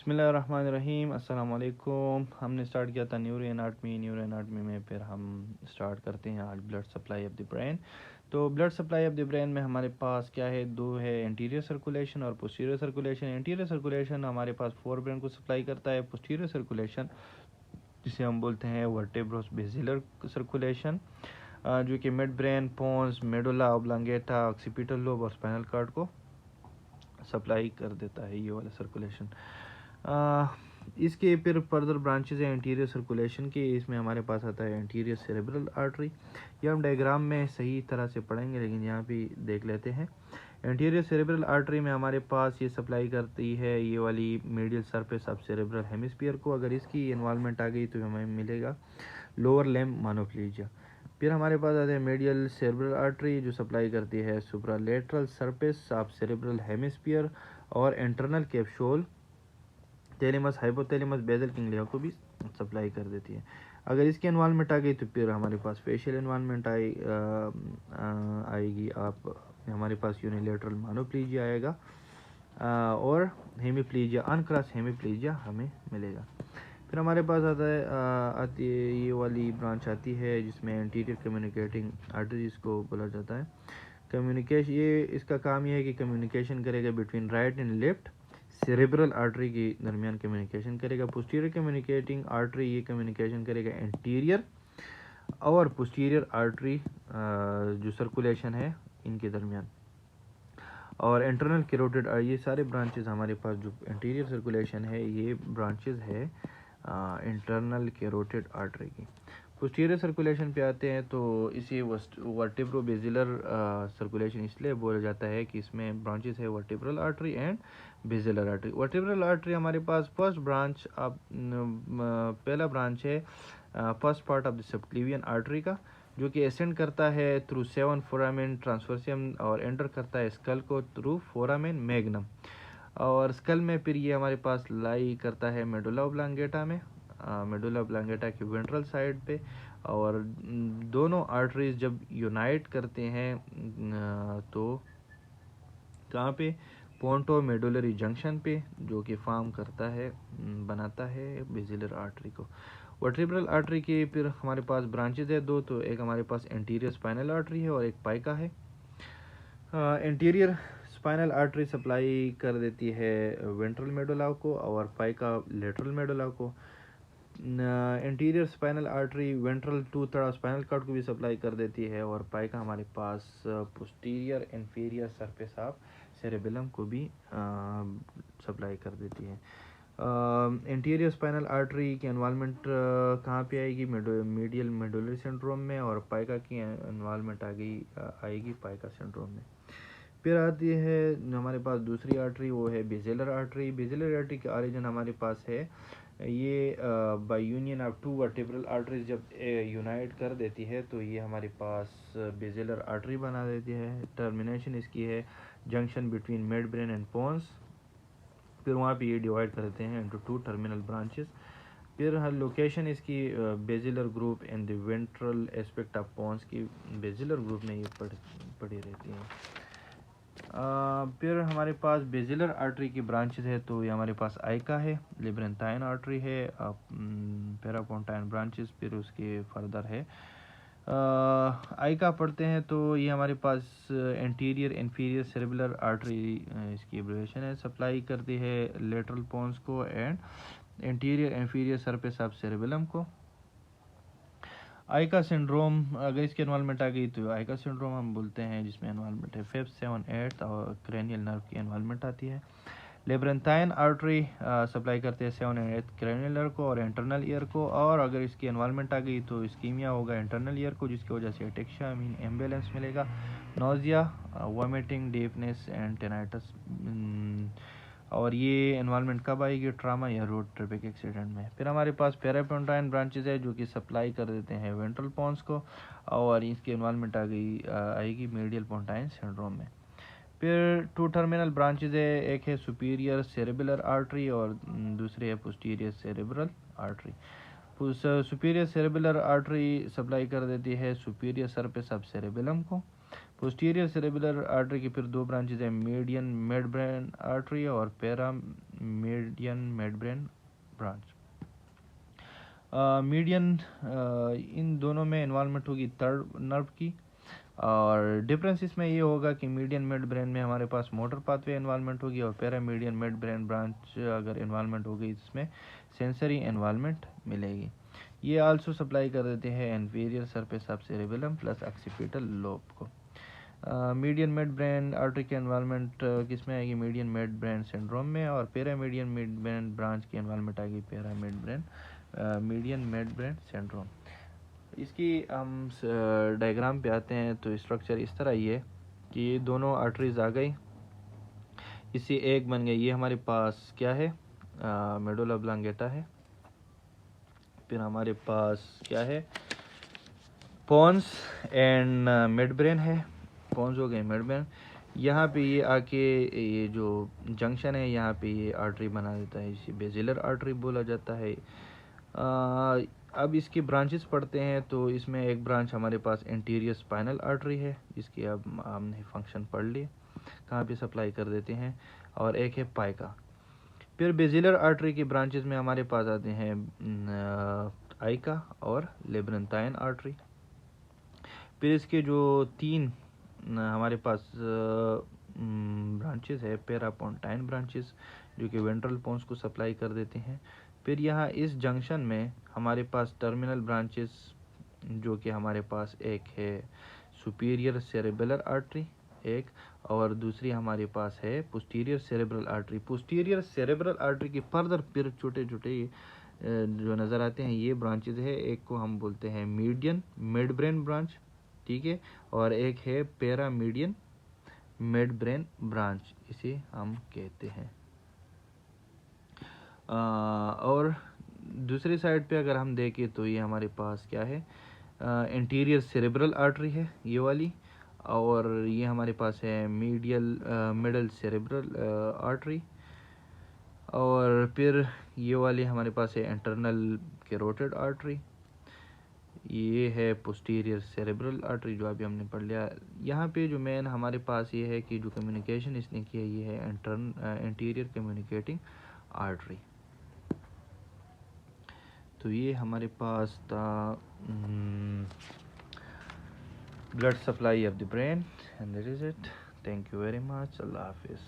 बिस्मिल्लाहिर्रहमानिर्रहीम। अस्सलाम वालेकुम। हमने स्टार्ट किया था न्यूरो एनाटमी में, फिर हम स्टार्ट करते हैं आज blood supply of the brain. तो blood supply of the brain में हमारे पास क्या है, दो है, एंटीरियर सर्कुलेशन और पोस्टीरियर सर्कुलेशन। एंटीरियर सर्कुलेशन हमारे पास फोर ब्रेन को सप्लाई करता है। पोस्टीरियर सर्कुलेशन जिसे हम बोलते हैं वर्टेब्रो बेसिलर सर्कुलेशन, जो कि midbrain, pons, medulla oblongata, occipital lobe और स्पाइनल कॉर्ड को सप्लाई कर देता है, ये वाला सर्कुलेशन। इसके फिर फर्दर ब्रांचेज हैं एंटीरियर सर्कुलेशन के। इसमें हमारे पास आता है एंटीरियर सेरेब्रल आर्टरी। ये हम डायग्राम में सही तरह से पढ़ेंगे, लेकिन यहाँ भी देख लेते हैं। एंटीरियर सेरेब्रल आर्टरी में हमारे पास ये सप्लाई करती है ये वाली medial surface of cerebral hemisphere को। अगर इसकी इन्वॉल्वमेंट आ गई तो हमें मिलेगा लोअर लिम्ब मोनोप्लीजिया। फिर हमारे पास आते हैं मीडियल सेरेब्रल आर्टरी, जो सप्लाई करती है supralateral surface of cerebral hemisphere और internal capsule thalamus, hypothalamus, basal ganglia को भी सप्लाई कर देती है। अगर इसकी इन्वॉल्वमेंट आ गई तो फिर हमारे पास फेशियल इन्वॉल्वमेंट आएगी। आप हमारे पास यूनिलेटरल मोनोप्लीजिया आएगा और हेमीप्लीजिया, अनक्रॉस हेमीप्लीजिया हमें मिलेगा। फिर हमारे पास आती है ये वाली ब्रांच आती है जिसमें एंटीरियर कम्युनिकेटिंग आर्टरीज को बोला जाता है। कम्युनिकेशन, ये इसका काम ये है कि कम्युनिकेशन करेगा between right and left cerebral artery के दरमियान कम्युनिकेशन करेगा। पोस्टीरियर कम्युनिकेटिंग आर्टरी ये कम्युनिकेशन करेगा एंटीरियर और पोस्टीरियर आर्टरी जो सर्कुलेशन है इनके दरमियान। और इंटरनल कैरोटिड, ये सारे ब्रांचेस हमारे पास जो एंटीरियर सर्कुलेशन है ये ब्रांचेस है इंटरनल कैरोटिड आर्टरी की। पोस्टीरियर सर्कुलेशन पे आते हैं तो इसे वर्टेब्रो बेसिलर सर्कुलेशन इसलिए बोला जाता है कि इसमें ब्रांचेस है vertebral artery and basilar artery. Vertebral artery हमारे पास फर्स्ट ब्रांच पहला ब्रांच है first part of the subclavian artery का, जो कि एसेंड करता है थ्रू 7 फोरामेन ट्रांसवर्सियम और एंटर करता है स्कल को थ्रू फोरामेन मैग्नम। और स्कल में फिर ये हमारे पास लाई करता है मेडुला ऑब्लांगेटा में, मेडुला ऑब्लांगेटा की वेंट्रल साइड पे। और दोनों आर्टरीज जब यूनाइट करते हैं तो कहाँ पे, पोंटो मेडुलरी जंक्शन पे, जो कि फॉर्म करता है, बनाता है बेसिलर आर्टरी को। वर्टेब्रल आर्टरी के फिर हमारे पास ब्रांचेज है दो, तो एक हमारे पास एंटीरियर स्पाइनल आर्टरी है और एक पाइका है। एंटीरियर स्पाइनल आर्टरी सप्लाई कर देती है वेंट्रल मेडुला को और पाइका लेटरल मेडुला को। Anterior spinal artery ventral two third spinal cord को भी सप्लाई कर देती है और पाइका हमारे पास posterior inferior surface of cerebellum को भी सप्लाई कर देती है। एंटीरियर स्पाइनल आर्टरी की इन्वॉल्वमेंट कहाँ पे आएगी, मीडियल मेडुलरी सिंड्रोम में, और पाइका की इन्वॉल्वमेंट आएगी पाइका सिंड्रोम में। फिर आती है हमारे पास दूसरी आर्टरी, वो है बेसिलर आर्टरी। बेसिलर आर्टरी का ओरिजिन हमारे पास है ये by union of two vertebral arteries जब यूनाइट कर देती है तो ये हमारे पास बेसिलर आर्टरी बना देती है। टर्मिनेशन इसकी है junction between mid brain and pons. फिर वहाँ पे ये डिवाइड कर देते हैं इनटू टू टर्मिनल ब्रांचेस। फिर हर लोकेशन इसकी basilar group and the ventral aspect of pons की बेसिलर ग्रुप में ये पड़ी रहती है। फिर हमारे पास बेसिलर आर्टरी की ब्रांचेस है तो ये हमारे पास आइका है, लिब्रेंथाइन आर्टरी है, पेरापोंटाइन ब्रांचेस, फिर उसके फर्दर है आइका पढ़ते हैं तो ये हमारे पास एंटीरियर इंफीरियर सेरेब्रल आर्टरी इसकी एब्रिविएशन है, सप्लाई करती है लेटरल पोन्स को and anterior inferior surface of cerebellum को। आइका सिंड्रोम, अगर इसकी इन्वॉल्वमेंट आ गई तो आइका सिंड्रोम हम बोलते हैं, जिसमें इन्वॉल्वमेंट है 5th, 7th, 8th और क्रेनियल नर्व की इन्वॉल्वमेंट आती है। लेब्रेंथाइन आर्टरी सप्लाई करते हैं 7 एंड 8 क्रेनियल नर्व को और इंटरनल ईयर को। और अगर इसकी इन्वॉल्वमेंट आ गई तो इस्कीमिया होगा इंटरनल ईयर को, जिसकी वजह से एटेक्शिया मीन एम्बुलेंस मिलेगा, नोजिया, वॉमिटिंग, डीपनेस एंड टेनाइटस। और ये इन्वॉल्वमेंट कब आएगी, ट्रामा या रोड ट्रैफिक एक्सीडेंट में। फिर हमारे पास पेरापोंटाइन ब्रांचेज है जो कि सप्लाई कर देते हैं वेंट्रल पोन्स को और इसकी इन्वॉल्वमेंट आएगी मीडियल पोंटाइन सिंड्रोम में। फिर टू टर्मिनल ब्रांचेज है, एक है सुपीरियर सेरेबुलर आर्टरी और दूसरी है posterior cerebral artery. Superior cerebellar artery supply कर देती है सुपीरियर सरफेस ऑफ सेरेबेलम को। पोस्टीरियर सेरेबुलर आर्टरी की फिर दो ब्रांचेज हैं, मीडियन मिड ब्रेन आर्टरी और paramedian midbrain branch. Median इन दोनों में इन्वॉल्वमेंट होगी थर्ड नर्व की, और डिफरेंस इसमें ये होगा कि मीडियन मिड ब्रेन में हमारे पास मोटर पाथवे इन्वॉल्वमेंट होगी, और paramedian midbrain branch अगर इन्वॉल्वमेंट होगी इसमें सेंसरी इन्वॉल्वमेंट मिलेगी। ये आल्सो सप्लाई कर देते हैं inferior surface of cerebellum plus occipital lobe को। मीडियन मिड ब्रेन आर्टरी के इन्वॉल्वमेंट किस में आएगी, मीडियन मिड ब्रेन सिंड्रोम में, और paramedian midbrain branch की इन्वॉल्वमेंट आएगी para mid brain median mid brain syndrome. इसकी हम डायग्राम पे आते हैं तो स्ट्रक्चर इस तरह ही है कि ये दोनों आर्टरीज आ गई, इससे एक बन गई। ये हमारे पास क्या है, मेडुला ऑब्लांगेटा है। फिर हमारे पास क्या है, पोन्स एंड मिड ब्रेन है। पोन्स हो गए, मिड ब्रेन। यहाँ पे ये आके ये जो जंक्शन है यहाँ पे ये आर्टरी बना देता है, इसे बेजिलर आर्टरी बोला जाता है। अब इसकी ब्रांचेस पढ़ते हैं तो इसमें एक ब्रांच हमारे पास एंटीरियर स्पाइनल आर्टरी है, जिसकी अब हमने फंक्शन पढ़ लिए कहाँ पे सप्लाई कर देते हैं, और एक है पाइका। फिर बेजिलर आर्टरी की ब्रांचेस में हमारे पास आते हैं आइका और लेब्रेंथाइन आर्टरी। फिर इसके जो तीन हमारे पास ब्रांचेस है, पेरापोंटाइन ब्रांचेस जो कि वेंट्रल पोन्स को सप्लाई कर देते हैं। फिर यहाँ इस जंक्शन में हमारे पास टर्मिनल ब्रांचेस जो कि हमारे पास एक है सुपीरियर सेरेबुलर आर्टरी एक, और दूसरी हमारे पास है posterior cerebral artery. Posterior cerebral artery की फर्दर फिर छोटे छोटे जो नज़र आते हैं ये ब्रांचेज है। एक को हम बोलते हैं मीडियन मिड ब्रेन ब्रांच, ठीक है, और एक है para median midbrain branch, इसे हम कहते हैं। और दूसरी साइड पे अगर हम देखें तो ये हमारे पास क्या है, इंटीरियर सेरेब्रल आर्टरी है ये वाली, और ये हमारे पास है मिडल सेरेब्रल आर्टरी, और फिर ये वाली हमारे पास है इंटरनल कैरोटिड आर्टरी। ये है पोस्टीरियर सेरेब्रल आर्टरी जो अभी हमने पढ़ लिया। यहाँ पे जो मेन हमारे पास ये है कि जो कम्युनिकेशन इसने किया ये है इंटीरियर कम्युनिकेटिंग आर्टरी। तो ये हमारे पास था blood supply of the brain, and that is it. Thank you very much. Allah Hafiz.